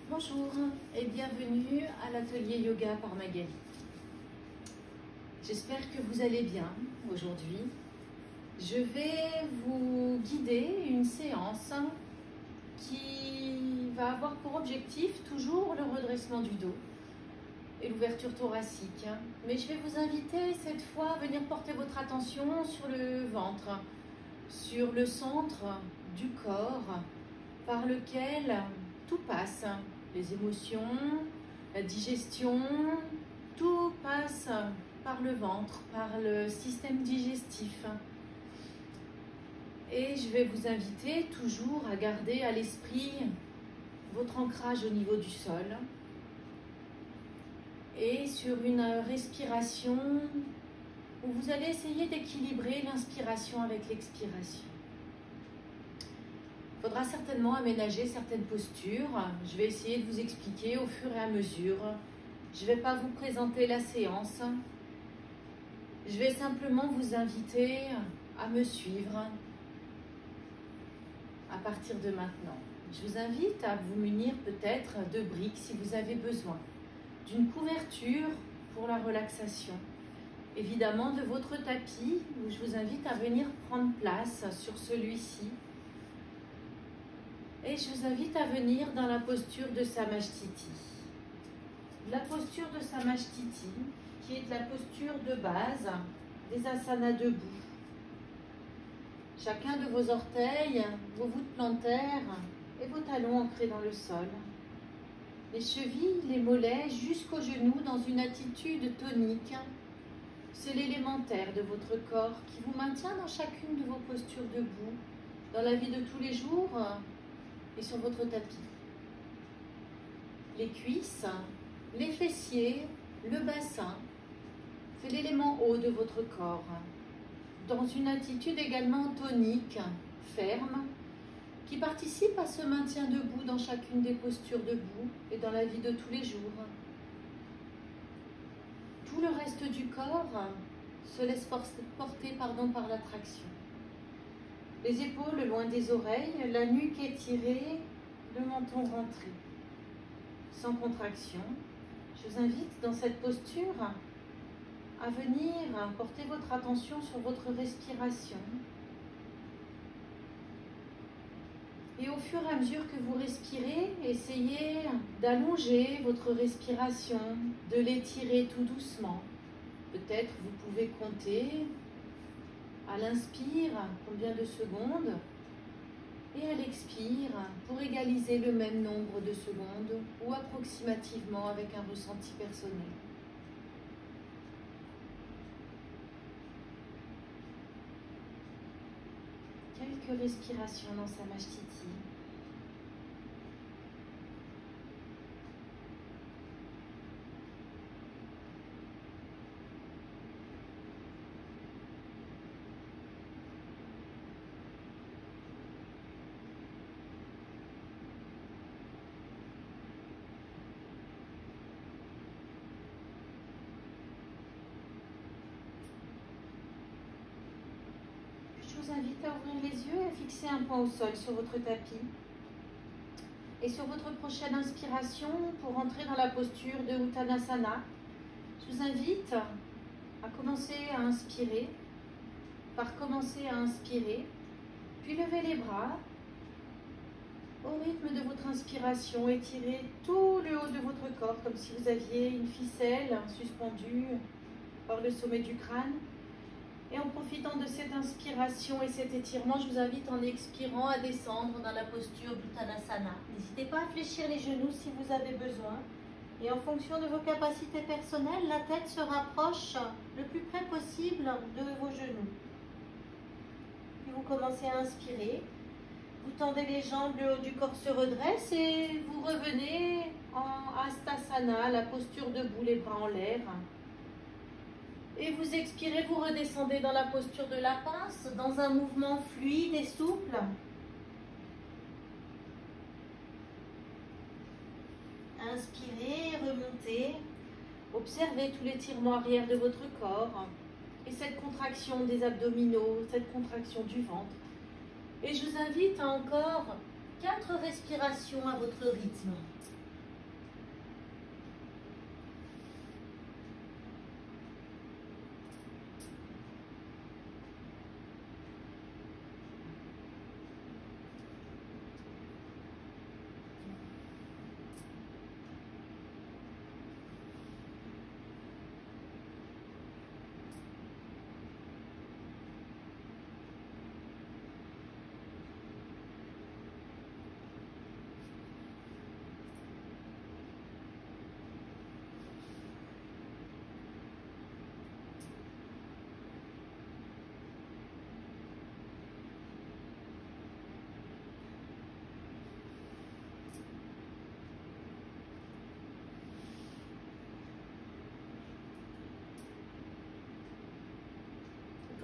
Bonjour et bienvenue à l'atelier yoga par Magali. J'espère que vous allez bien aujourd'hui. Je vais vous guider une séance qui va avoir pour objectif toujours le redressement du dos et l'ouverture thoracique. Mais je vais vous inviter cette fois à venir porter votre attention sur le ventre, sur le centre du corps par lequel tout passe. Les émotions, la digestion, tout passe par le ventre, par le système digestif. Et je vais vous inviter toujours à garder à l'esprit votre ancrage au niveau du sol et sur une respiration où vous allez essayer d'équilibrer l'inspiration avec l'expiration. Il faudra certainement aménager certaines postures. Je vais essayer de vous expliquer au fur et à mesure. Je ne vais pas vous présenter la séance. Je vais simplement vous inviter à me suivre à partir de maintenant. Je vous invite à vous munir peut-être de briques si vous avez besoin, d'une couverture pour la relaxation, évidemment de votre tapis où je vous invite à venir prendre place sur celui-ci. Et je vous invite à venir dans la posture de Samasthiti. La posture de Samasthiti, qui est la posture de base des asanas debout. Chacun de vos orteils, vos voûtes plantaires et vos talons ancrés dans le sol. Les chevilles, les mollets jusqu'aux genoux dans une attitude tonique. C'est l'élémentaire de votre corps qui vous maintient dans chacune de vos postures debout, dans la vie de tous les jours et sur votre tapis. Les cuisses, les fessiers, le bassin, c'est l'élément haut de votre corps, dans une attitude également tonique, ferme, qui participe à ce maintien debout dans chacune des postures debout et dans la vie de tous les jours. Tout le reste du corps se laisse porter par l'attraction. Les épaules loin des oreilles, la nuque étirée, le menton rentré. Sans contraction, je vous invite dans cette posture à venir porter votre attention sur votre respiration. Et au fur et à mesure que vous respirez, essayez d'allonger votre respiration, de l'étirer tout doucement. Peut-être vous pouvez compter à l'inspire, combien de secondes, et à l'expire, pour égaliser le même nombre de secondes, ou approximativement avec un ressenti personnel. Quelques respirations dans Samasthiti. Je vous invite à ouvrir les yeux et à fixer un point au sol sur votre tapis. Et sur votre prochaine inspiration, pour entrer dans la posture de Uttanasana, je vous invite à commencer à inspirer, puis lever les bras au rythme de votre inspiration. Étirez tout le haut de votre corps comme si vous aviez une ficelle suspendue par le sommet du crâne. Et en profitant de cette inspiration et cet étirement, je vous invite en expirant à descendre dans la posture d'Uttanasana. N'hésitez pas à fléchir les genoux si vous avez besoin. Et en fonction de vos capacités personnelles, la tête se rapproche le plus près possible de vos genoux. Puis vous commencez à inspirer. Vous tendez les jambes, le haut du corps se redresse et vous revenez en Hastasana, la posture debout, les bras en l'air. Et vous expirez, vous redescendez dans la posture de la pince, dans un mouvement fluide et souple. Inspirez, remontez. Observez tout l'étirement arrière de votre corps et cette contraction des abdominaux, cette contraction du ventre. Et je vous invite à encore 4 respirations à votre rythme.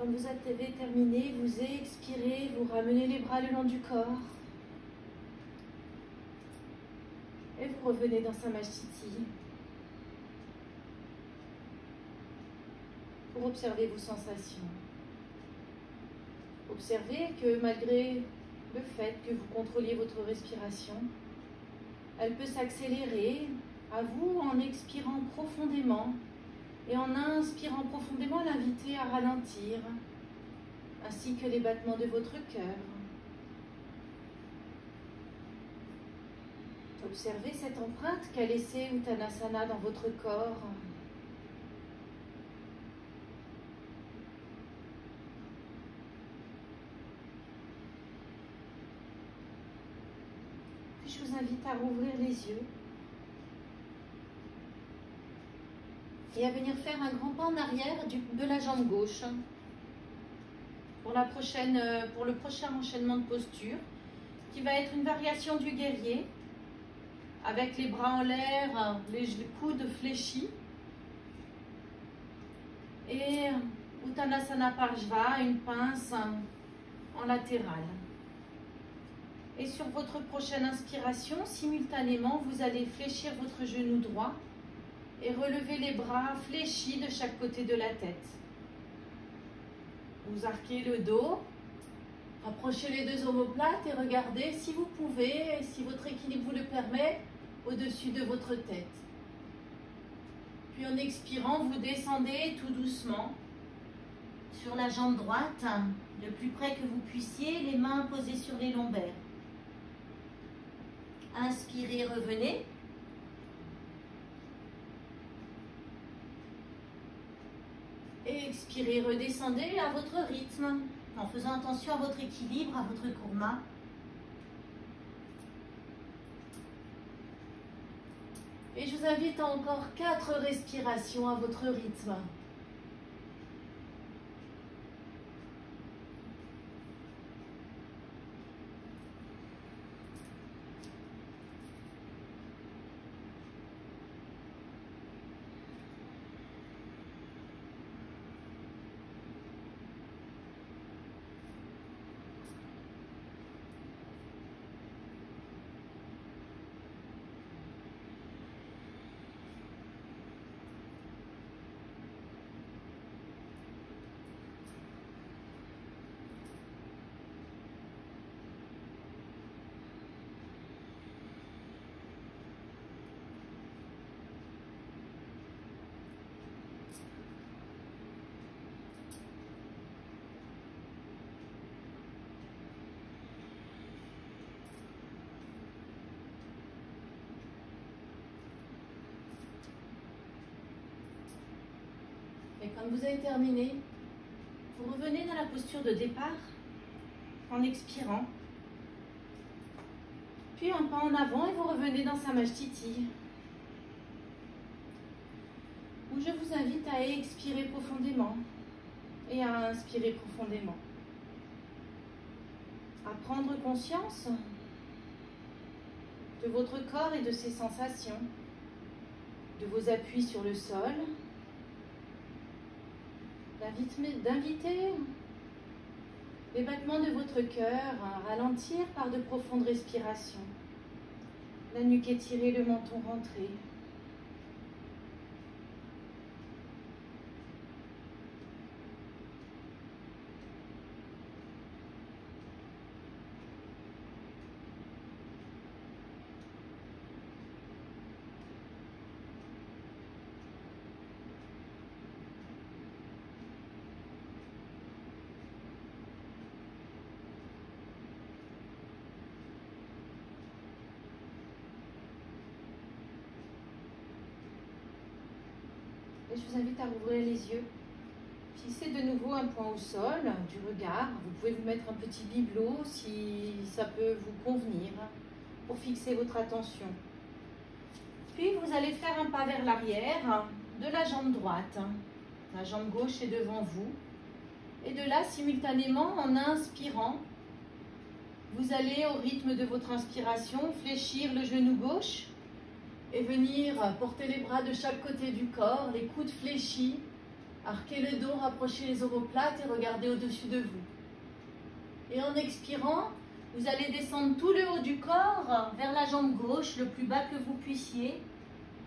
Quand vous avez terminé, vous expirez, vous ramenez les bras le long du corps. Et vous revenez dans Samastiti pour observer vos sensations. Observez que malgré le fait que vous contrôliez votre respiration, elle peut s'accélérer à vous en expirant profondément et en inspirant profondément, l'inviter à ralentir, ainsi que les battements de votre cœur. Observez cette empreinte qu'a laissée Uttanasana dans votre corps. Puis je vous invite à rouvrir les yeux et à venir faire un grand pas en arrière de la jambe gauche pour le prochain enchaînement de posture, qui va être une variation du guerrier, avec les bras en l'air, les coudes fléchis, et Uttanasana Parshva, une pince en latéral. Et sur votre prochaine inspiration, simultanément, vous allez fléchir votre genou droit et relever les bras fléchis de chaque côté de la tête. Vous arquez le dos, rapprochez les deux omoplates et regardez si vous pouvez, et si votre équilibre vous le permet, au-dessus de votre tête. Puis en expirant, vous descendez tout doucement sur la jambe droite, le plus près que vous puissiez, les mains posées sur les lombaires. Inspirez, revenez. Et expirez, redescendez à votre rythme, en faisant attention à votre équilibre, à votre kurma. Et je vous invite à encore 4 respirations à votre rythme. Et quand vous avez terminé, vous revenez dans la posture de départ en expirant. Puis un pas en avant et vous revenez dans Samastiti, où je vous invite à expirer profondément et à inspirer profondément. À prendre conscience de votre corps et de ses sensations, de vos appuis sur le sol, d'inviter les battements de votre cœur à ralentir par de profondes respirations. La nuque étirée, le menton rentré. Et je vous invite à rouvrir les yeux. Fixez de nouveau un point au sol, du regard. Vous pouvez vous mettre un petit bibelot si ça peut vous convenir pour fixer votre attention. Puis vous allez faire un pas vers l'arrière de la jambe droite. La jambe gauche est devant vous. Et de là, simultanément, en inspirant, vous allez au rythme de votre inspiration fléchir le genou gauche et venir porter les bras de chaque côté du corps, les coudes fléchis, Arquez le dos, rapprochez les omoplates et regardez au-dessus de vous. Et en expirant, vous allez descendre tout le haut du corps vers la jambe gauche, le plus bas que vous puissiez.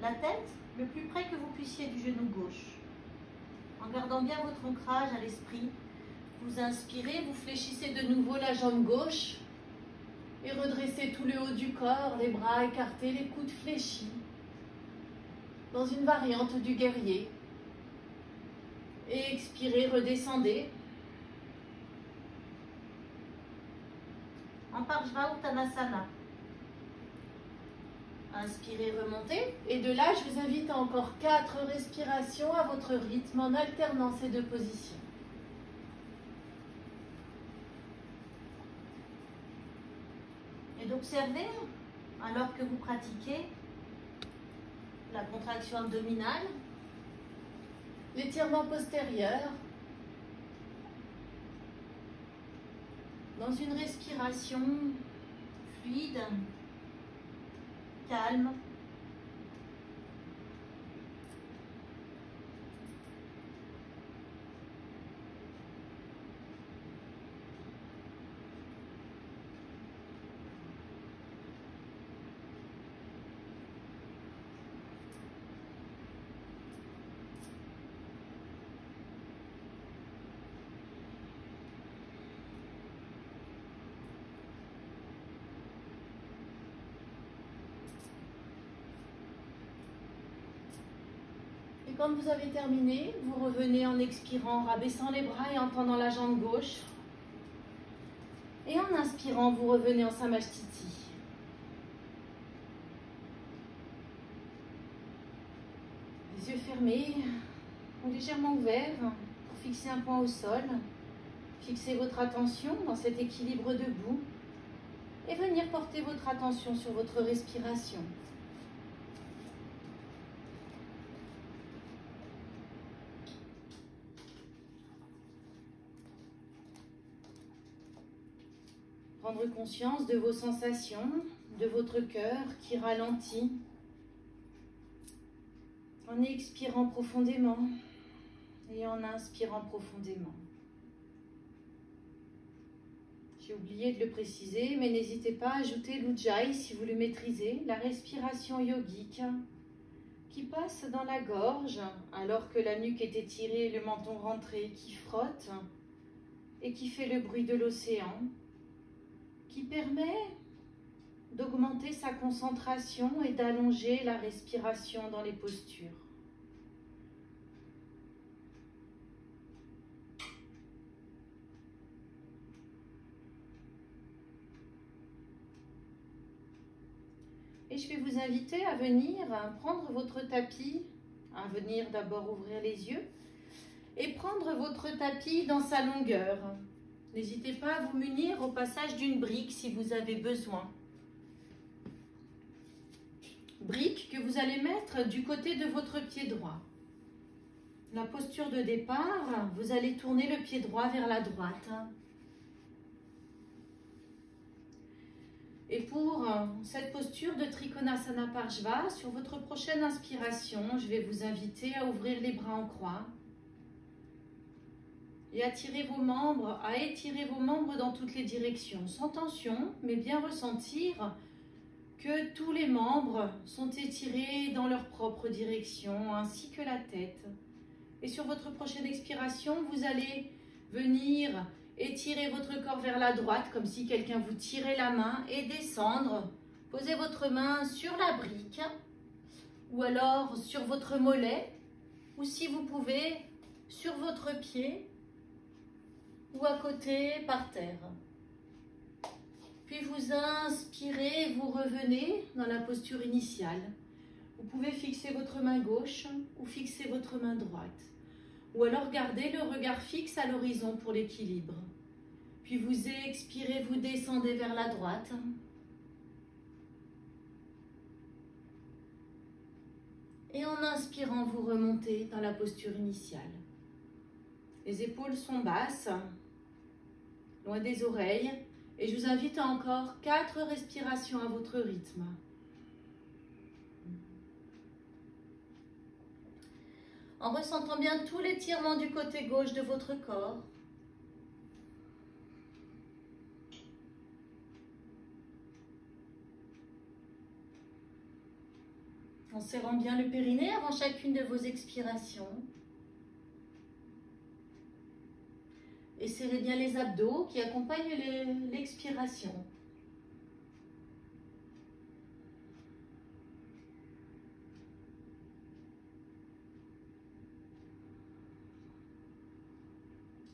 La tête, le plus près que vous puissiez du genou gauche. En gardant bien votre ancrage à l'esprit, vous inspirez, vous fléchissez de nouveau la jambe gauche et redressez tout le haut du corps, les bras écartés, les coudes fléchis, dans une variante du guerrier. Et expirez, redescendez. En Parshva-Uttanasana. Inspirez, remontez. Et de là, je vous invite à encore 4 respirations à votre rythme en alternant ces 2 positions. Et d'observer, alors que vous pratiquez la contraction abdominale, l'étirement postérieur, dans une respiration fluide, calme. Quand vous avez terminé, vous revenez en expirant, rabaissant les bras et en tendant la jambe gauche. Et en inspirant, vous revenez en Samasthiti. Les yeux fermés ou légèrement ouverts pour fixer un point au sol. Fixez votre attention dans cet équilibre debout et venir porter votre attention sur votre respiration. Prendre conscience de vos sensations, de votre cœur qui ralentit en expirant profondément et en inspirant profondément. J'ai oublié de le préciser, mais n'hésitez pas à ajouter l'Ujjayi si vous le maîtrisez, la respiration yogique qui passe dans la gorge alors que la nuque est étirée et le menton rentré, qui frotte et qui fait le bruit de l'océan, qui permet d'augmenter sa concentration et d'allonger la respiration dans les postures. Et je vais vous inviter à venir prendre votre tapis, à venir d'abord ouvrir les yeux et prendre votre tapis dans sa longueur. N'hésitez pas à vous munir au passage d'une brique si vous avez besoin. Brique que vous allez mettre du côté de votre pied droit. La posture de départ, vous allez tourner le pied droit vers la droite. Et pour cette posture de Trikonasana Parshva, sur votre prochaine inspiration, je vais vous inviter à ouvrir les bras en croix et à étirer vos membres dans toutes les directions, sans tension, mais bien ressentir que tous les membres sont étirés dans leur propre direction, ainsi que la tête. Et sur votre prochaine expiration, vous allez venir étirer votre corps vers la droite, comme si quelqu'un vous tirait la main, et descendre. Posez votre main sur la brique, ou alors sur votre mollet, ou si vous pouvez, sur votre pied, ou à côté, par terre. Puis vous inspirez, vous revenez dans la posture initiale. Vous pouvez fixer votre main gauche ou fixer votre main droite. Ou alors gardez le regard fixe à l'horizon pour l'équilibre. Puis vous expirez, vous descendez vers la droite. Et en inspirant, vous remontez dans la posture initiale. Les épaules sont basses, loin des oreilles. Et je vous invite à encore 4 respirations à votre rythme. en ressentant bien tout l'étirement du côté gauche de votre corps. En serrant bien le périnée avant chacune de vos expirations. Et serrez bien les abdos qui accompagnent l'expiration.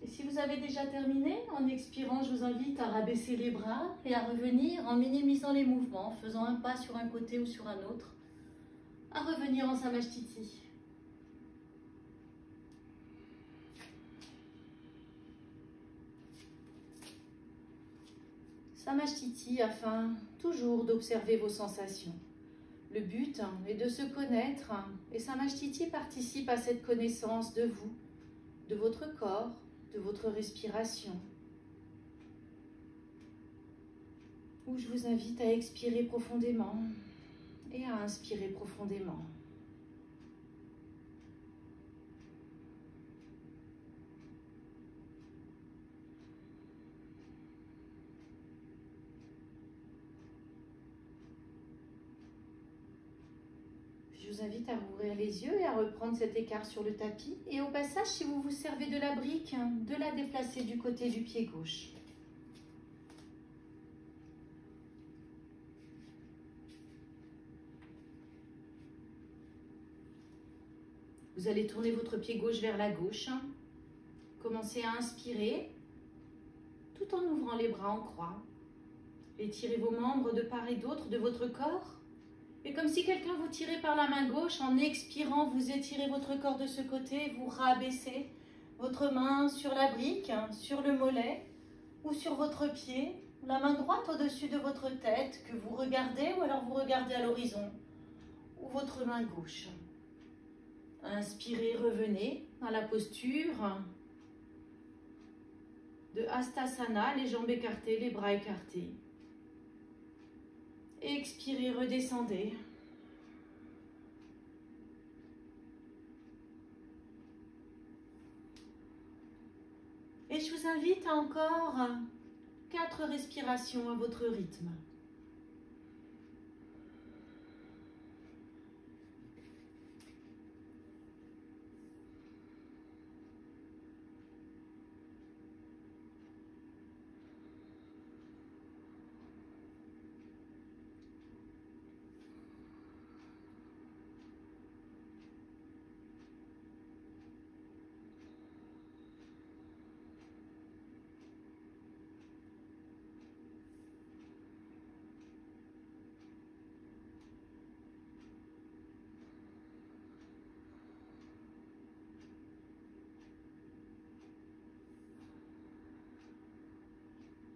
Et si vous avez déjà terminé, en expirant, je vous invite à rabaisser les bras et à revenir en minimisant les mouvements, en faisant un pas sur un côté ou sur un autre, à revenir en Samasthiti. Samasthiti afin toujours d'observer vos sensations. Le but est de se connaître et Samasthiti participe à cette connaissance de vous, de votre corps, de votre respiration. Où je vous invite à expirer profondément et à inspirer profondément. Je vous invite à rouvrir les yeux et à reprendre cet écart sur le tapis. Et au passage, si vous vous servez de la brique, de la déplacer du côté du pied gauche. Vous allez tourner votre pied gauche vers la gauche. Commencez à inspirer tout en ouvrant les bras en croix. Étirez vos membres de part et d'autre de votre corps. Et comme si quelqu'un vous tirait par la main gauche, en expirant, vous étirez votre corps de ce côté, vous rabaissez votre main sur la brique, sur le mollet ou sur votre pied, la main droite au-dessus de votre tête que vous regardez ou alors vous regardez à l'horizon, ou votre main gauche. Inspirez, revenez à la posture de Hastasana, les jambes écartées, les bras écartés. Expirez, redescendez. Et je vous invite à encore 4 respirations à votre rythme.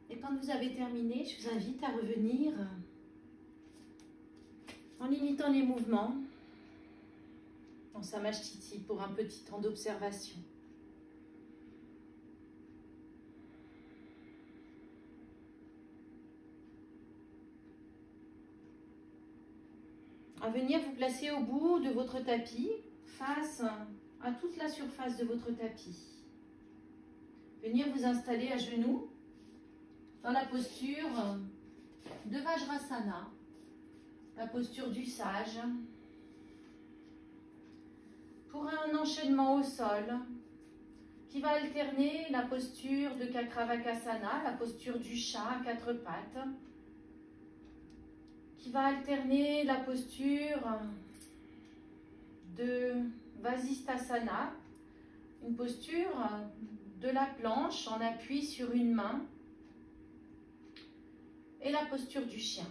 Et quand vous avez terminé, je vous invite à revenir en limitant les mouvements en Samasthiti pour un petit temps d'observation. À venir vous placer au bout de votre tapis, face à toute la surface de votre tapis. Venir vous installer à genoux dans la posture de Vajrasana, la posture du sage, pour un enchaînement au sol qui va alterner la posture de Kakravakasana, la posture du chat à 4 pattes, qui va alterner la posture de Vasisthasana, une posture de la planche en appui sur une main, et la posture du chien.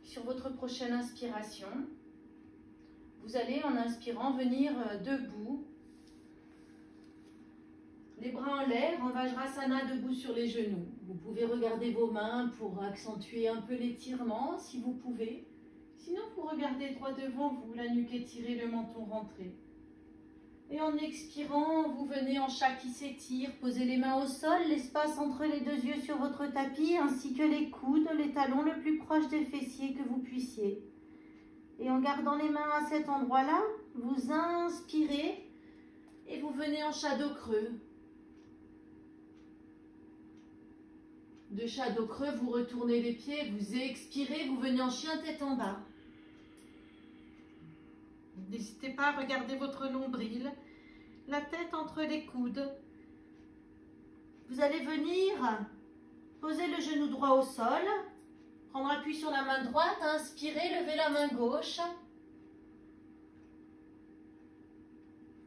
Sur votre prochaine inspiration, vous allez en inspirant venir debout, les bras en l'air, en Vajrasana, debout sur les genoux. Vous pouvez regarder vos mains pour accentuer un peu l'étirement si vous pouvez. Sinon, vous regardez droit devant vous, la nuque étirée, le menton rentré. Et en expirant, vous venez en chat qui s'étire, posez les mains au sol, l'espace entre les 2 yeux sur votre tapis, ainsi que les coudes, les talons le plus proche des fessiers que vous puissiez. Et en gardant les mains à cet endroit-là, vous inspirez et vous venez en chat dos creux. De chat dos creux, vous retournez les pieds, vous expirez, vous venez en chien tête en bas. N'hésitez pas à regarder votre nombril, la tête entre les coudes. Vous allez venir poser le genou droit au sol, prendre appui sur la main droite, inspirez, levez la main gauche.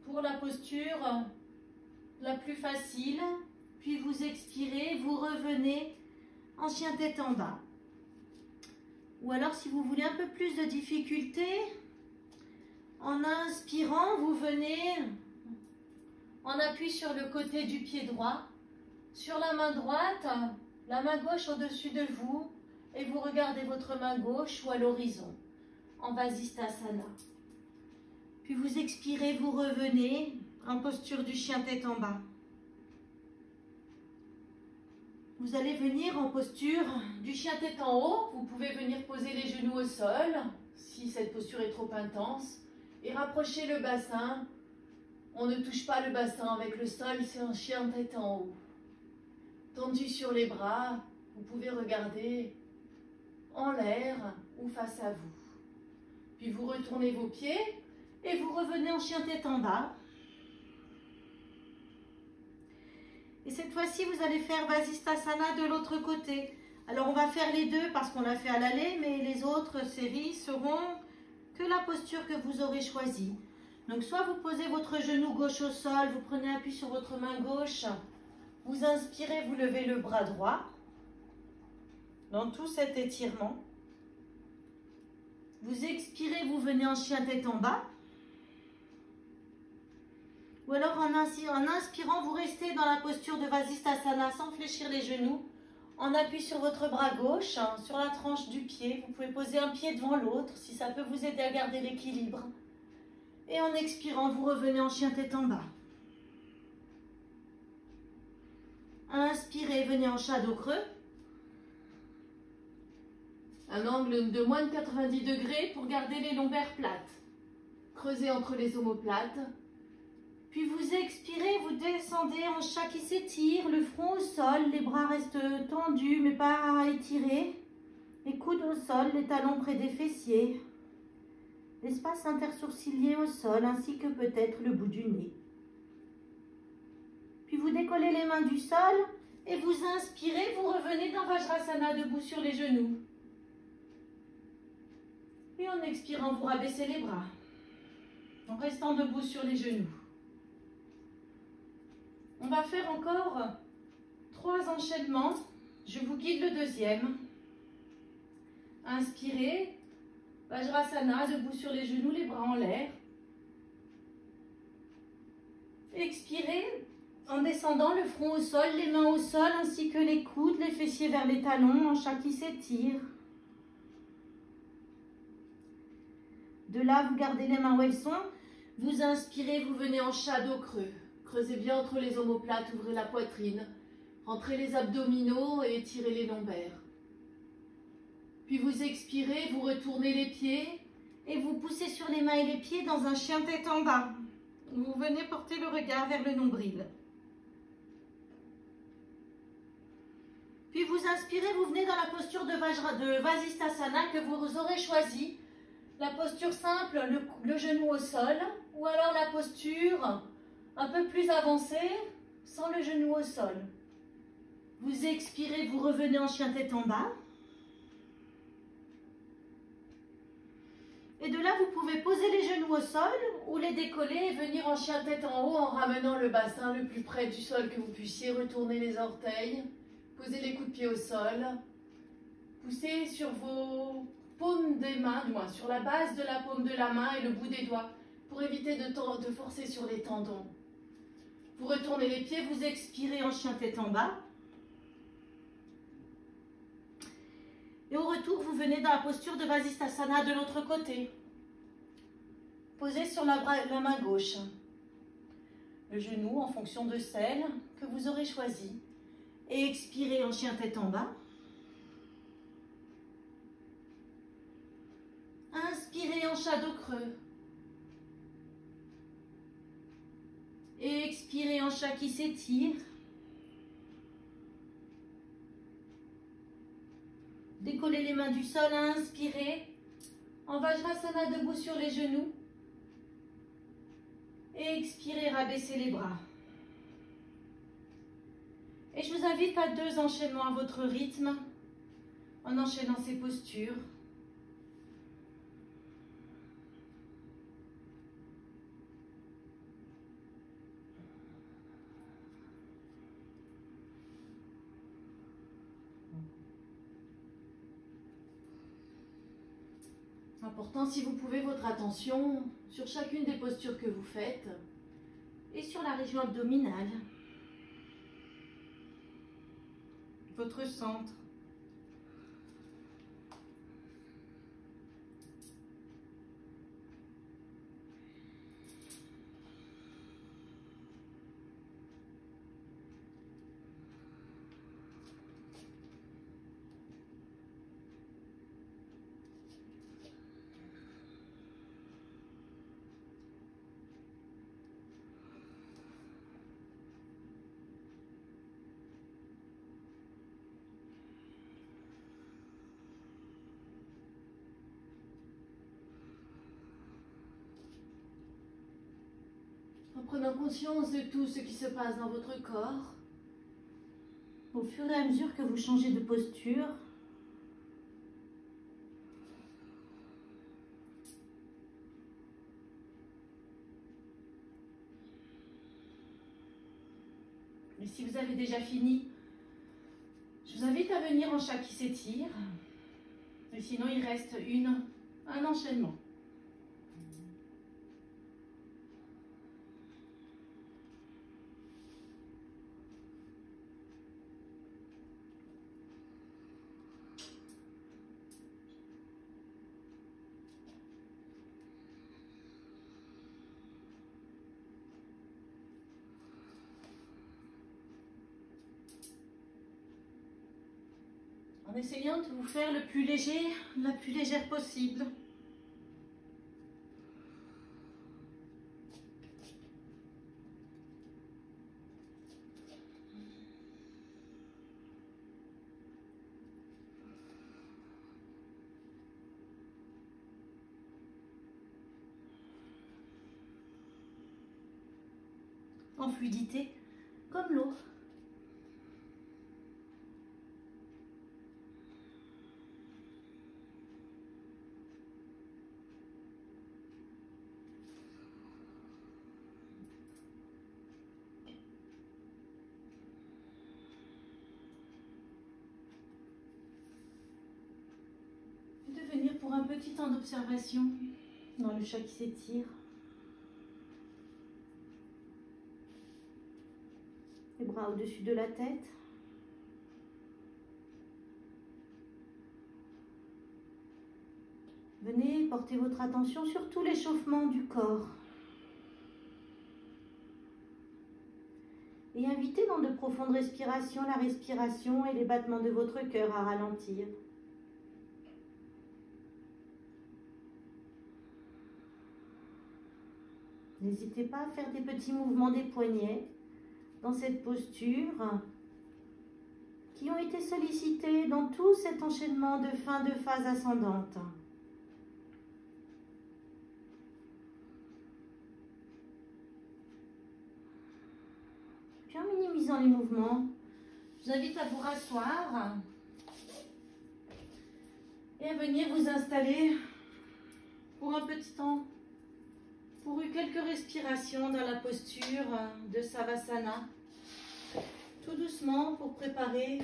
Pour la posture la plus facile, puis vous expirez, vous revenez en chien tête en bas. Ou alors si vous voulez un peu plus de difficulté, en inspirant, vous venez en appui sur le côté du pied droit, sur la main droite, la main gauche au-dessus de vous, et vous regardez votre main gauche ou à l'horizon, en Vasisthasana. Puis vous expirez, vous revenez en posture du chien tête en bas. Vous allez venir en posture du chien tête en haut. Vous pouvez venir poser les genoux au sol, si cette posture est trop intense, et rapprocher le bassin. On ne touche pas le bassin avec le sol, c'est un chien tête en haut. Tendu sur les bras, vous pouvez regarder en l'air ou face à vous. Puis vous retournez vos pieds et vous revenez en chien tête en bas. Et cette fois-ci, vous allez faire Vasisthasana de l'autre côté. Alors on va faire les deux parce qu'on l'a fait à l'aller, mais les autres séries seront que la posture que vous aurez choisie. Donc soit vous posez votre genou gauche au sol, vous prenez appui sur votre main gauche, vous inspirez, vous levez le bras droit dans tout cet étirement. Vous expirez, vous venez en chien tête en bas. Ou alors en inspirant, vous restez dans la posture de Vasisthasana sans fléchir les genoux. En appui sur votre bras gauche, sur la tranche du pied. Vous pouvez poser un pied devant l'autre si ça peut vous aider à garder l'équilibre. Et en expirant, vous revenez en chien tête en bas. Inspirez, venez en chat dos creux. Un angle de moins de 90 degrés pour garder les lombaires plates. Creusez entre les omoplates. Puis vous expirez, vous descendez en chat qui s'étire, le front au sol, les bras restent tendus mais pas étirés. Les coudes au sol, les talons près des fessiers. L'espace intersourcilier au sol ainsi que peut-être le bout du nez. Puis vous décollez les mains du sol et vous inspirez, vous revenez dans Vajrasana debout sur les genoux. Et en expirant, vous rabaissez les bras, en restant debout sur les genoux. On va faire encore 3 enchaînements. Je vous guide le deuxième. Inspirez, Vajrasana, debout sur les genoux, les bras en l'air. Expirez, en descendant le front au sol, les mains au sol, ainsi que les coudes, les fessiers vers les talons, en chat qui s'étire. De là, vous gardez les mains où elles sont. Vous inspirez, vous venez en chat dos creux. Creusez bien entre les omoplates, ouvrez la poitrine. Rentrez les abdominaux et étirez les lombaires. Puis vous expirez, vous retournez les pieds et vous poussez sur les mains et les pieds dans un chien tête en bas. Vous venez porter le regard vers le nombril. Puis vous inspirez, vous venez dans la posture de Vasisthasana que vous aurez choisie. La posture simple, le genou au sol, ou alors la posture un peu plus avancée, sans le genou au sol. Vous expirez, vous revenez en chien tête en bas. Et de là, vous pouvez poser les genoux au sol ou les décoller et venir en chien tête en haut en ramenant le bassin le plus près du sol que vous puissiez. Retourner les orteils, posez les coups de pied au sol. Poussez sur vos paumes des mains, du moins sur la base de la paume de la main et le bout des doigts pour éviter de forcer sur les tendons. Vous retournez les pieds, vous expirez en chien tête en bas. Et au retour, vous venez dans la posture de Vasisthasana de l'autre côté. Posez sur la main gauche. Le genou en fonction de celle que vous aurez choisie. Et expirez en chien tête en bas. Inspirez chat dos creux. Et expirez en chat qui s'étire. Décollez les mains du sol, inspirez. En Vajrasana debout sur les genoux. Et expirez, rabaissez les bras. Et je vous invite à 2 enchaînements à votre rythme, en enchaînant ces postures. Important, si vous pouvez, votre attention sur chacune des postures que vous faites et sur la région abdominale, votre centre. En prenant conscience de tout ce qui se passe dans votre corps, au fur et à mesure que vous changez de posture, et si vous avez déjà fini, je vous invite à venir en chat qui s'étire, et sinon il reste un enchaînement. En essayant de vous faire le plus léger, la plus légère possible. En fluidité, comme l'eau. Pour un petit temps d'observation dans le chat qui s'étire. Les bras au-dessus de la tête. Venez porter votre attention sur tout l'échauffement du corps. Et invitez dans de profondes respirations la respiration et les battements de votre cœur à ralentir. N'hésitez pas à faire des petits mouvements des poignets dans cette posture qui ont été sollicités dans tout cet enchaînement de fin de phase ascendante. Puis en minimisant les mouvements, je vous invite à vous rasseoir et à venir vous installer pour un petit temps, pour quelques respirations dans la posture de Savasana, tout doucement pour préparer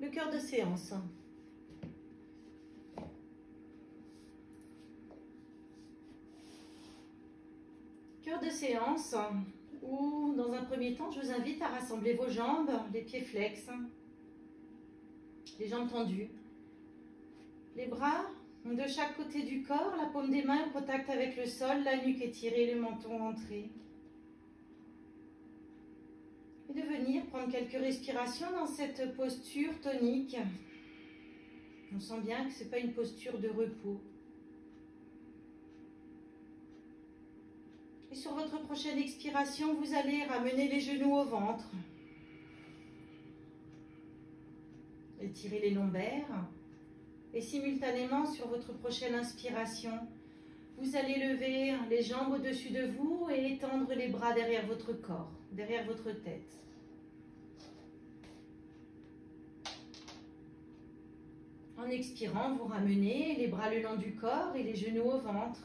le cœur de séance. Cœur de séance où, dans un premier temps, je vous invite à rassembler vos jambes, les pieds flex, les jambes tendues, les bras de chaque côté du corps, la paume des mains au contact avec le sol, la nuque étirée, le menton rentré. Et de venir prendre quelques respirations dans cette posture tonique. On sent bien que ce n'est pas une posture de repos. Et sur votre prochaine expiration, vous allez ramener les genoux au ventre. Étirez les lombaires. Et simultanément, sur votre prochaine inspiration, vous allez lever les jambes au-dessus de vous et étendre les bras derrière votre corps, derrière votre tête. En expirant, vous ramenez les bras le long du corps et les genoux au ventre.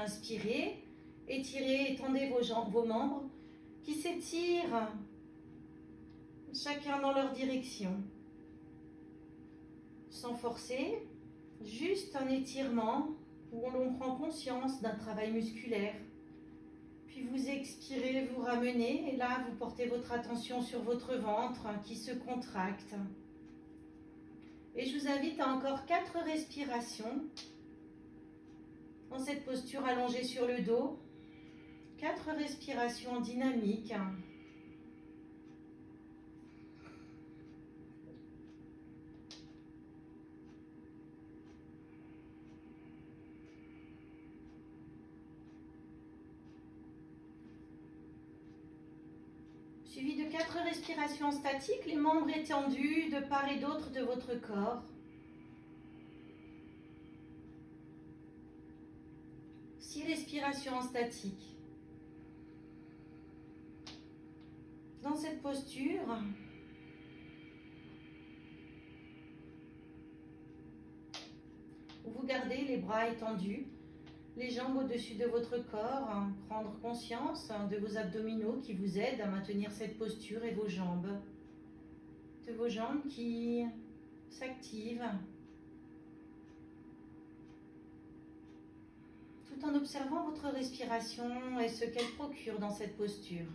Inspirez, étirez, étendez vos jambes, vos membres qui s'étirent chacun dans leur direction. Sans forcer, juste un étirement où l'on prend conscience d'un travail musculaire. Puis vous expirez, vous ramenez et là vous portez votre attention sur votre ventre qui se contracte. Et je vous invite à encore 4 respirations dans cette posture allongée sur le dos. 4 respirations dynamiques. Suivi de 4 respirations statiques, les membres étendus de part et d'autre de votre corps. 6 respirations statiques. Dans cette posture, vous gardez les bras étendus, les jambes au-dessus de votre corps, prendre conscience de vos abdominaux qui vous aident à maintenir cette posture et vos jambes. De vos jambes qui s'activent. Tout en observant votre respiration et ce qu'elle procure dans cette posture.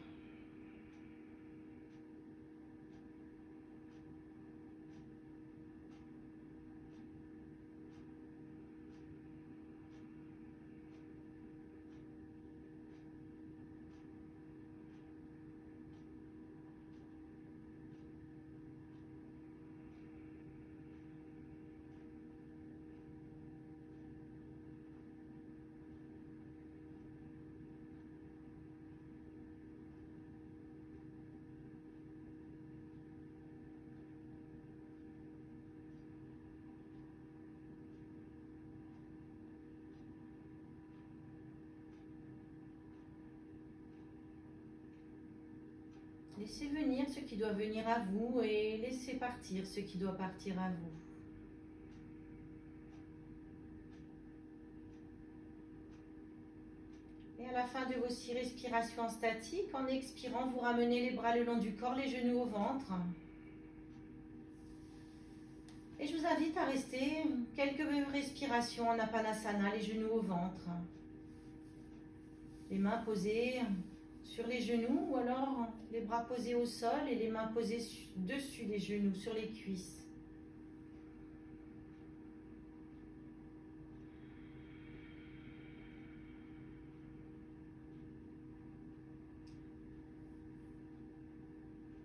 Laissez venir ce qui doit venir à vous et laissez partir ce qui doit partir à vous. Et à la fin de vos 6 respirations statiques, en expirant, vous ramenez les bras le long du corps, les genoux au ventre. Et je vous invite à rester quelques respirations en Apanasana, les genoux au ventre. Les mains posées sur les genoux ou alors les bras posés au sol et les mains posées dessus les genoux, sur les cuisses.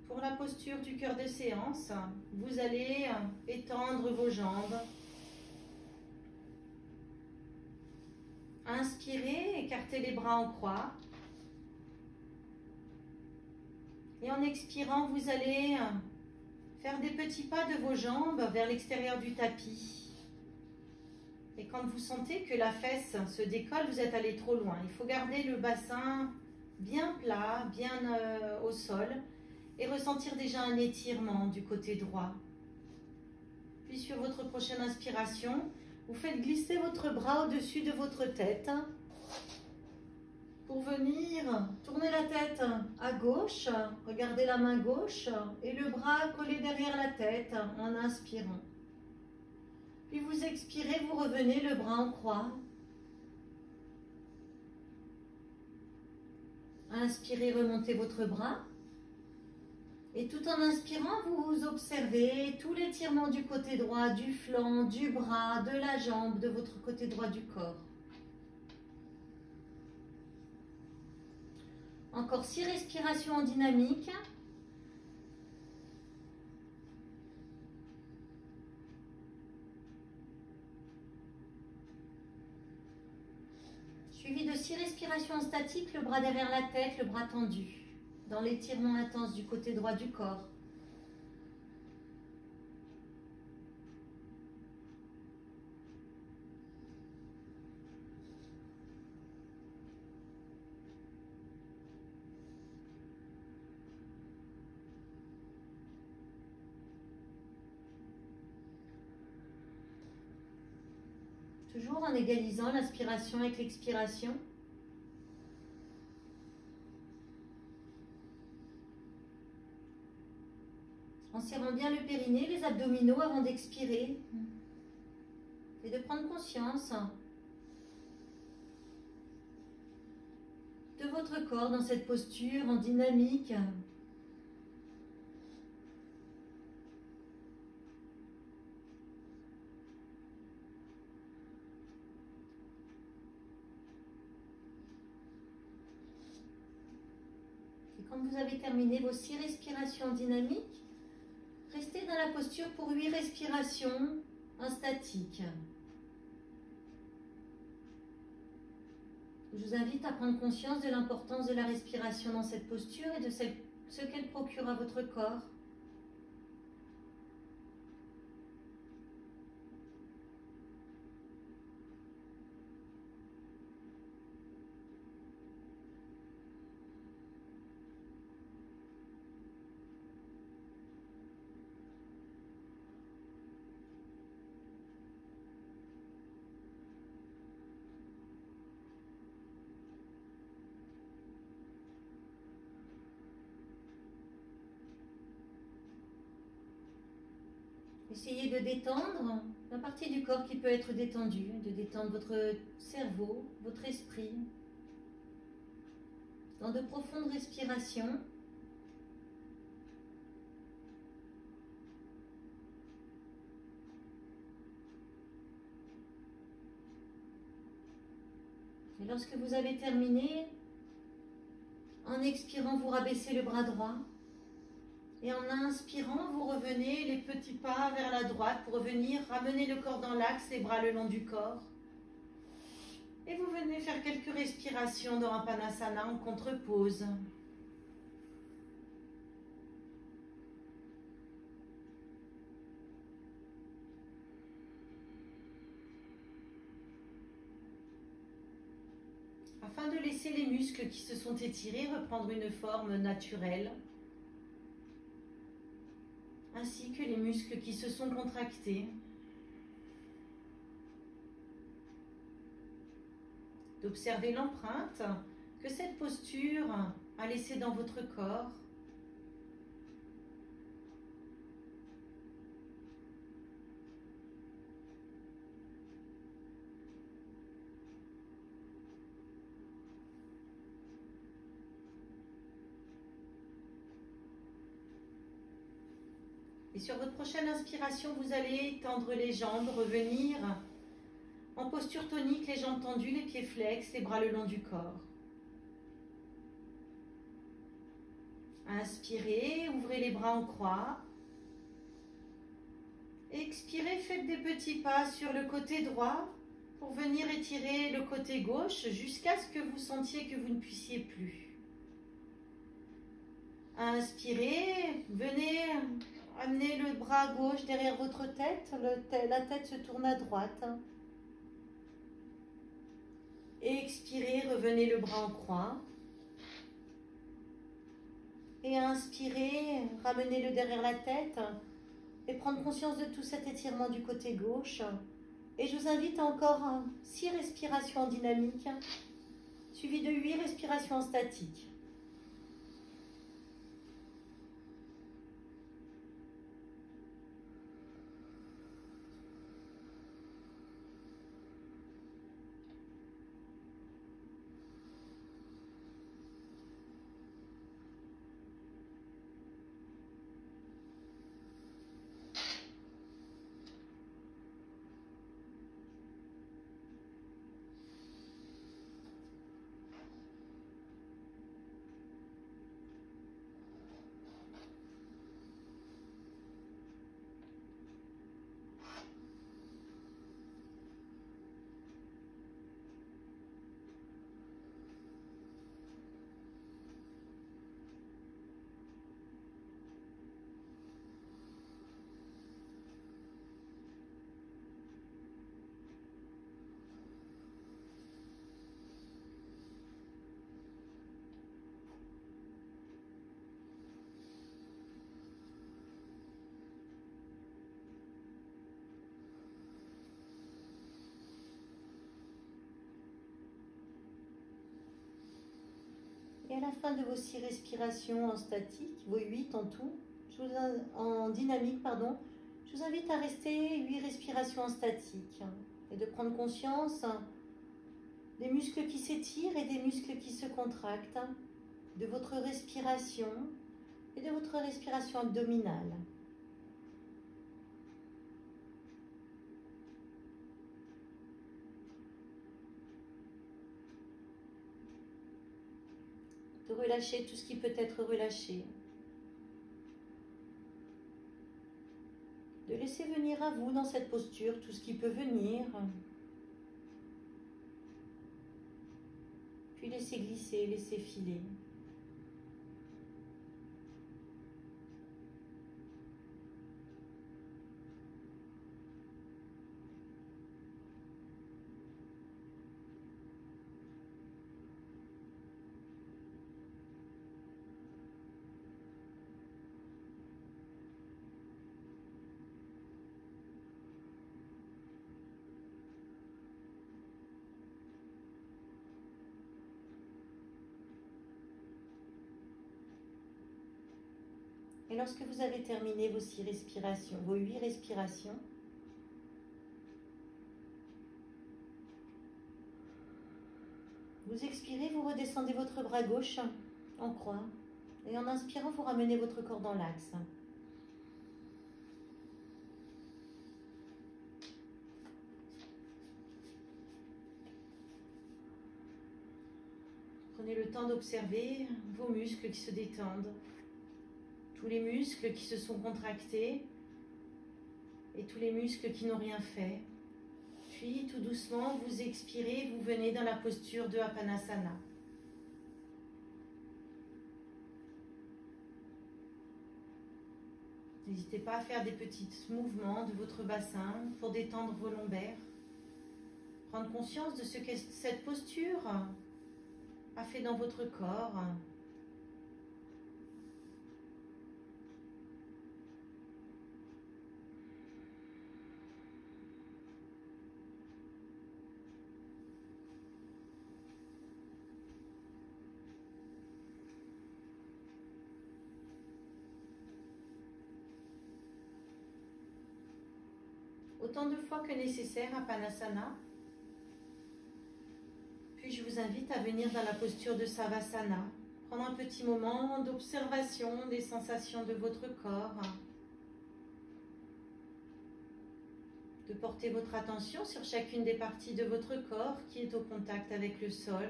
Pour la posture du cœur de séance, vous allez étendre vos jambes. Inspirez, écartez les bras en croix. Et en expirant, vous allez faire des petits pas de vos jambes vers l'extérieur du tapis. Et quand vous sentez que la fesse se décolle, vous êtes allé trop loin. Il faut garder le bassin bien plat, bien au sol et ressentir déjà un étirement du côté droit. Puis sur votre prochaine inspiration, vous faites glisser votre bras au-dessus de votre tête pour venir tourner la tête à gauche, regardez la main gauche et le bras collé derrière la tête en inspirant. Puis vous expirez, vous revenez le bras en croix. Inspirez, remontez votre bras. Et tout en inspirant, vous observez tout l'étirement du côté droit, du flanc, du bras, de la jambe, de votre côté droit du corps. Encore 6 respirations en dynamique. 6 respirations en statique, le bras derrière la tête, le bras tendu, dans l'étirement intense du côté droit du corps. Toujours en égalisant l'inspiration avec l'expiration. En serrant bien le périnée, les abdominaux avant d'expirer. Et de prendre conscience de votre corps dans cette posture en dynamique. Quand vous avez terminé vos 6 respirations dynamiques, restez dans la posture pour 8 respirations en statique. Je vous invite à prendre conscience de l'importance de la respiration dans cette posture et de ce qu'elle procure à votre corps. Essayez de détendre la partie du corps qui peut être détendue, de détendre votre cerveau, votre esprit, dans de profondes respirations. Et lorsque vous avez terminé, en expirant, vous rabaissez le bras droit. Et en inspirant, vous revenez les petits pas vers la droite pour revenir ramener le corps dans l'axe, les bras le long du corps. Et vous venez faire quelques respirations dans Apanasana en contre-pause. Afin de laisser les muscles qui se sont étirés reprendre une forme naturelle, ainsi que les muscles qui se sont contractés. D'observer l'empreinte que cette posture a laissée dans votre corps. Et sur votre prochaine inspiration, vous allez tendre les jambes, revenir en posture tonique, les jambes tendues, les pieds flex, les bras le long du corps. Inspirez, ouvrez les bras en croix. Expirez, faites des petits pas sur le côté droit pour venir étirer le côté gauche jusqu'à ce que vous sentiez que vous ne puissiez plus. Inspirez, venez amener le bras gauche derrière votre tête, la tête se tourne à droite. Expirez, revenez le bras en croix. Et inspirez, ramenez-le derrière la tête et prendre conscience de tout cet étirement du côté gauche. Et je vous invite à encore 6 respirations en dynamique, suivies de 8 respirations en statique. à la fin de vos 6 respirations en statique, vos 8 en tout, en dynamique, pardon, je vous invite à rester 8 respirations en statique et de prendre conscience des muscles qui s'étirent et des muscles qui se contractent, de votre respiration et de votre respiration abdominale. De relâcher tout ce qui peut être relâché. De laisser venir à vous dans cette posture tout ce qui peut venir. Puis laisser glisser, laisser filer. Et lorsque vous avez terminé vos 6 respirations, vos 8 respirations, vous expirez, vous redescendez votre bras gauche en croix. Et en inspirant, vous ramenez votre corps dans l'axe. Prenez le temps d'observer vos muscles qui se détendent. Tous les muscles qui se sont contractés et tous les muscles qui n'ont rien fait. Puis, tout doucement, vous expirez, vous venez dans la posture de Apanasana. N'hésitez pas à faire des petits mouvements de votre bassin pour détendre vos lombaires. Prendre conscience de ce que cette posture a fait dans votre corps. Autant de fois que nécessaire à Apanasana. Puis je vous invite à venir dans la posture de Savasana. Prendre un petit moment d'observation des sensations de votre corps. De porter votre attention sur chacune des parties de votre corps qui est au contact avec le sol.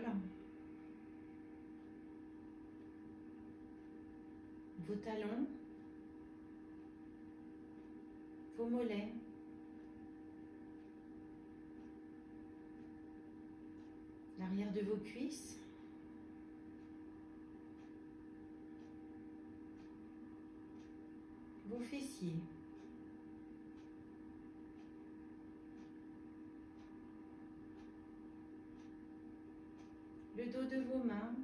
Vos talons. Vos mollets. L'arrière de vos cuisses, vos fessiers, le dos de vos mains,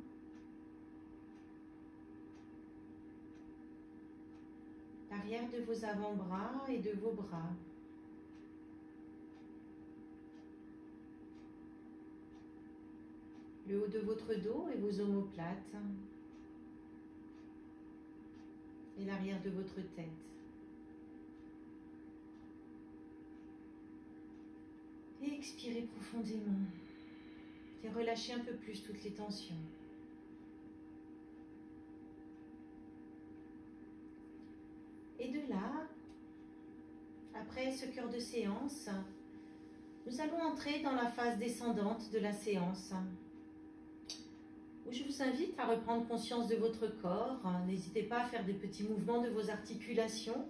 l'arrière de vos avant-bras et de vos bras. Le haut de votre dos et vos omoplates. Et l'arrière de votre tête. Et expirez profondément. Et relâchez un peu plus toutes les tensions. Et de là, après ce cœur de séance, nous allons entrer dans la phase descendante de la séance, où je vous invite à reprendre conscience de votre corps. N'hésitez pas à faire des petits mouvements de vos articulations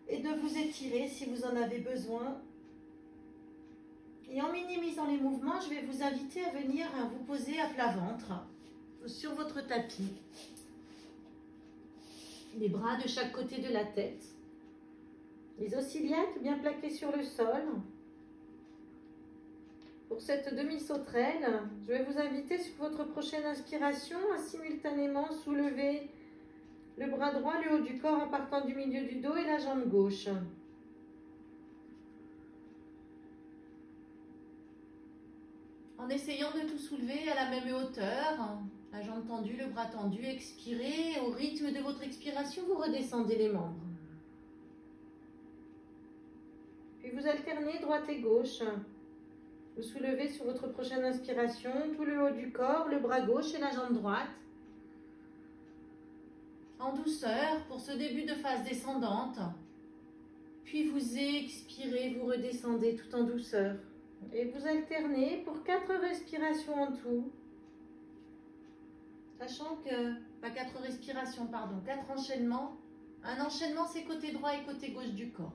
et de vous étirer si vous en avez besoin. Et en minimisant les mouvements, je vais vous inviter à venir vous poser à plat ventre sur votre tapis. Les bras de chaque côté de la tête. Les os iliaques bien plaqués sur le sol. Pour cette demi-sauterelle, je vais vous inviter sur votre prochaine inspiration à simultanément soulever le bras droit, le haut du corps en partant du milieu du dos et la jambe gauche. En essayant de tout soulever à la même hauteur, La jambe tendue, le bras tendu, expirez. Au rythme de votre expiration, vous redescendez les membres. Puis vous alternez droite et gauche. Vous soulevez sur votre prochaine inspiration tout le haut du corps, le bras gauche et la jambe droite. En douceur pour ce début de phase descendante. Puis vous expirez, vous redescendez tout en douceur. Et vous alternez pour 4 respirations en tout. Sachant que, pas 4 respirations, pardon, 4 enchaînements. Un enchaînement, c'est côté droit et côté gauche du corps.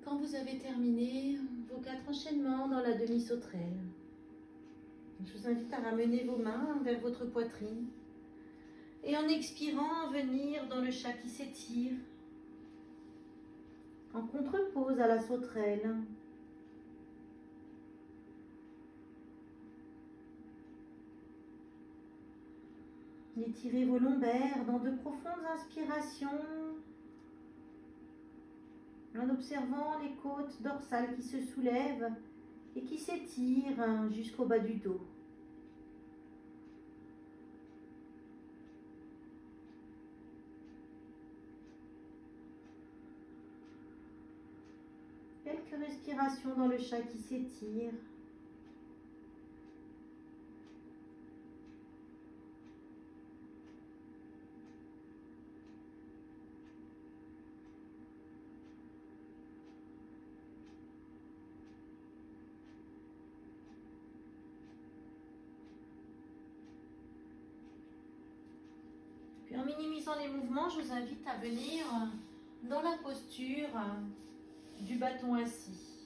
Quand vous avez terminé vos 4 enchaînements dans la demi-sauterelle, je vous invite à ramener vos mains vers votre poitrine et en expirant, venir dans le chat qui s'étire en contre-pose à la sauterelle. Étirez vos lombaires dans de profondes inspirations en observant les côtes dorsales qui se soulèvent et qui s'étirent jusqu'au bas du dos. Quelques respirations dans le chat qui s'étire. Puis en minimisant les mouvements, je vous invite à venir dans la posture du bâton assis.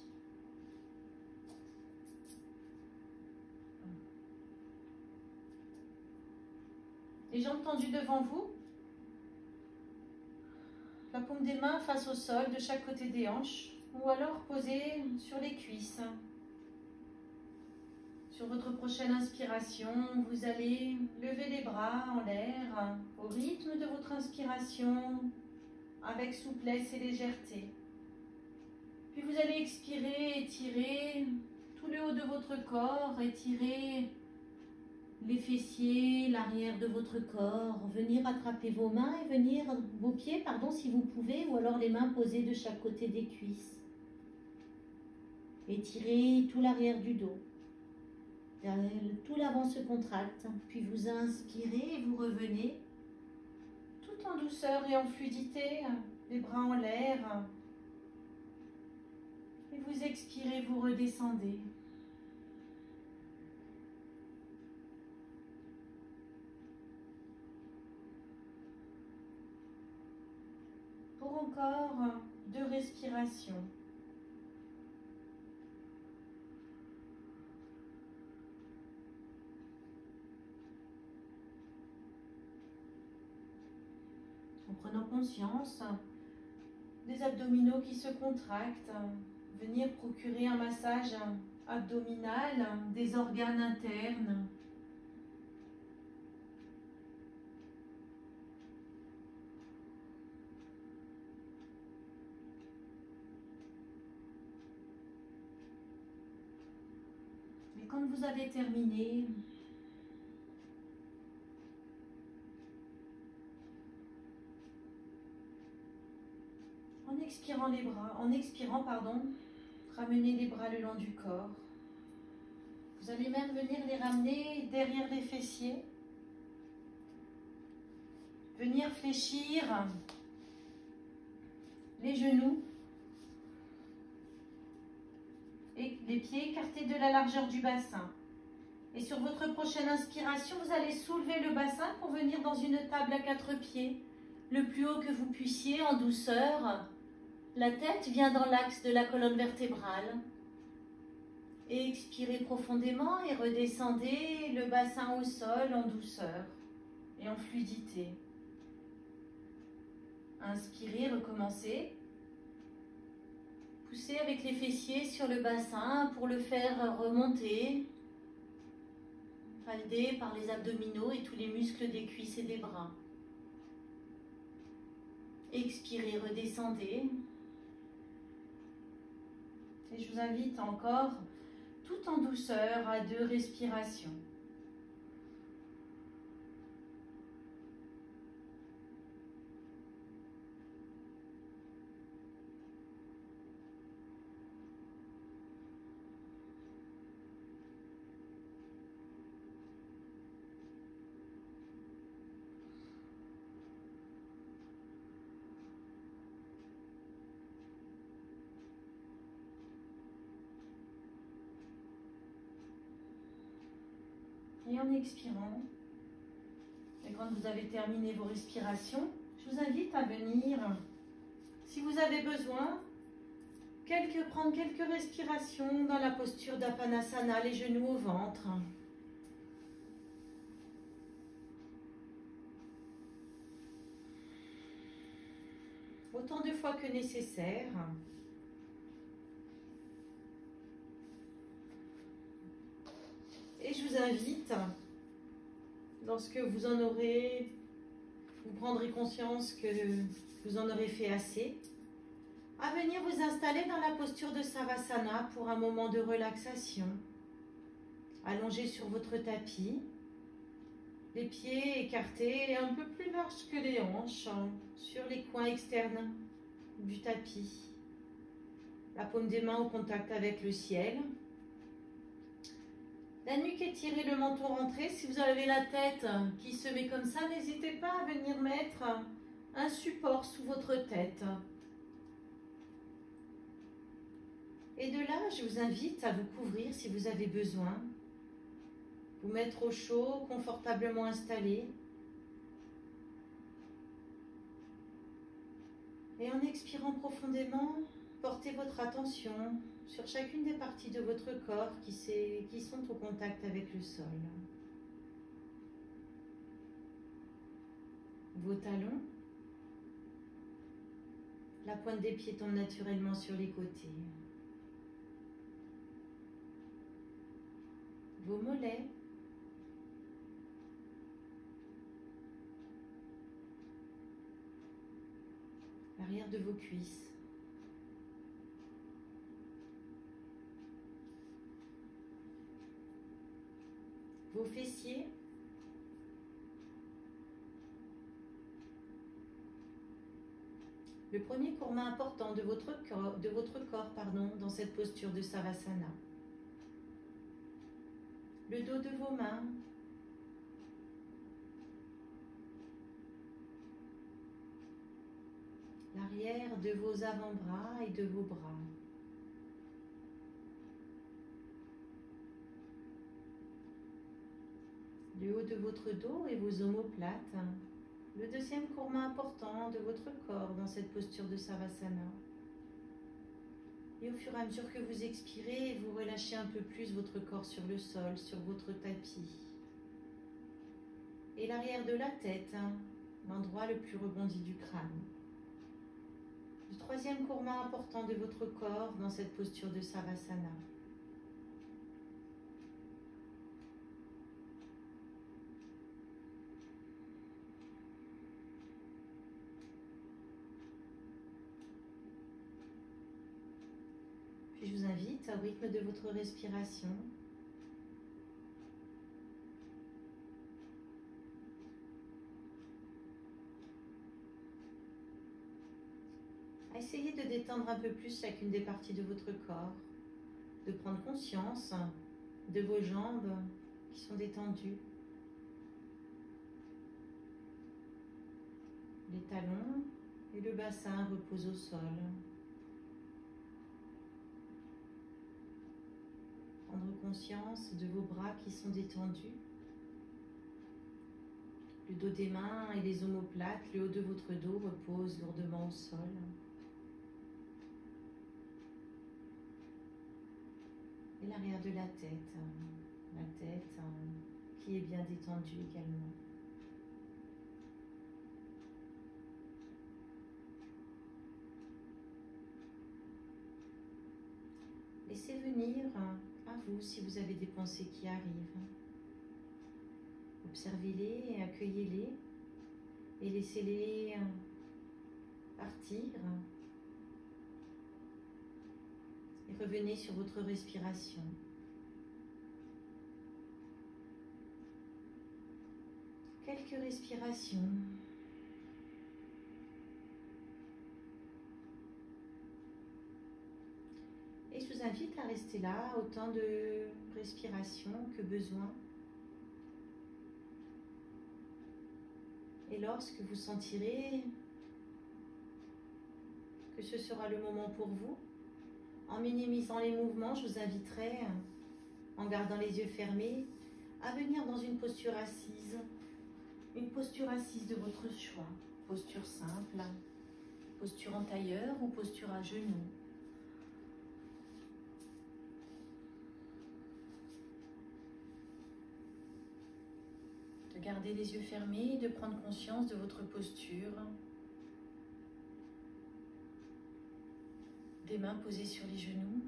Les jambes tendues devant vous. La paume des mains face au sol de chaque côté des hanches ou alors posée sur les cuisses. Sur votre prochaine inspiration, vous allez lever les bras en l'air au rythme de votre inspiration avec souplesse et légèreté. Puis vous allez expirer, étirer tout le haut de votre corps, étirer les fessiers, l'arrière de votre corps, venir attraper vos mains et venir, vos pieds, pardon, si vous pouvez, ou alors les mains posées de chaque côté des cuisses. Étirez tout l'arrière du dos. Tout l'avant se contracte, puis vous inspirez et vous revenez tout en douceur et en fluidité, les bras en l'air. Et vous expirez, vous redescendez. Pour encore 2 respirations. En prenant conscience des abdominaux qui se contractent, venir procurer un massage abdominal des organes internes. Et quand vous avez terminé, en expirant, ramenez les bras le long du corps. Vous allez même venir les ramener derrière les fessiers venir fléchir les genoux et les pieds écartés de la largeur du bassin. Et sur votre prochaine inspiration, vous allez soulever le bassin pour venir dans une table à 4 pieds, le plus haut que vous puissiez en douceur. La tête vient dans l'axe de la colonne vertébrale. Et expirez profondément et redescendez le bassin au sol en douceur et en fluidité. Inspirez, recommencez. Poussez avec les fessiers sur le bassin pour le faire remonter, validé par les abdominaux et tous les muscles des cuisses et des bras. Expirez, redescendez. Et je vous invite encore, tout en douceur, à 2 respirations. Et en expirant, et quand vous avez terminé vos respirations, je vous invite à venir, si vous avez besoin, prendre quelques respirations dans la posture d'Apanasana, les genoux au ventre. Autant de fois que nécessaire. Et je vous invite, lorsque vous prendrez conscience que vous en aurez fait assez, à venir vous installer dans la posture de Savasana pour un moment de relaxation. Allongé sur votre tapis, les pieds écartés et un peu plus larges que les hanches, sur les coins externes du tapis. La paume des mains au contact avec le ciel. La nuque étirée, le menton rentré. Si vous avez la tête qui se met comme ça, n'hésitez pas à venir mettre un support sous votre tête. Et de là, je vous invite à vous couvrir si vous avez besoin. Vous mettre au chaud, confortablement installé. Et en expirant profondément, portez votre attention sur chacune des parties de votre corps qui sont au contact avec le sol. Vos talons. La pointe des pieds tombe naturellement sur les côtés. Vos mollets. L'arrière de vos cuisses. Vos fessiers. Le premier courbe important de votre corps, dans cette posture de Savasana. Le dos de vos mains. L'arrière de vos avant-bras et de vos bras. Le haut de votre dos et vos omoplates. Le deuxième courbe important de votre corps dans cette posture de Savasana. Et au fur et à mesure que vous expirez, vous relâchez un peu plus votre corps sur le sol, sur votre tapis. Et l'arrière de la tête, l'endroit le plus rebondi du crâne. Le troisième courbe important de votre corps dans cette posture de Savasana. Puis je vous invite au rythme de votre respiration à essayer de détendre un peu plus chacune des parties de votre corps, de prendre conscience de vos jambes qui sont détendues, Les talons et le bassin reposent au sol. Prendre conscience de vos bras qui sont détendus. Le dos des mains et les omoplates, le haut de votre dos repose lourdement au sol. Et l'arrière de la tête qui est bien détendue également. Laissez venir à vous si vous avez des pensées qui arrivent. Observez-les et accueillez-les et laissez-les partir. Et revenez sur votre respiration. Quelques respirations. Et je vous invite à rester là, autant de respiration que besoin. Et lorsque vous sentirez que ce sera le moment pour vous, en minimisant les mouvements, je vous inviterai, en gardant les yeux fermés, à venir dans une posture assise de votre choix. Posture simple, posture en tailleur ou posture à genoux. De garder les yeux fermés et de prendre conscience de votre posture. Des mains posées sur les genoux.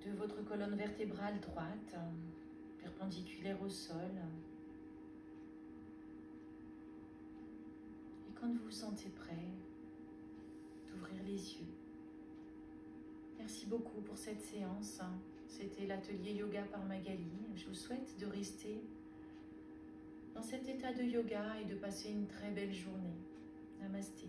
De votre colonne vertébrale droite, perpendiculaire au sol. Et quand vous vous sentez prêt, d'ouvrir les yeux. Merci beaucoup pour cette séance. C'était l'atelier yoga par Magali. Je vous souhaite de rester dans cet état de yoga et de passer une très belle journée. Namasté.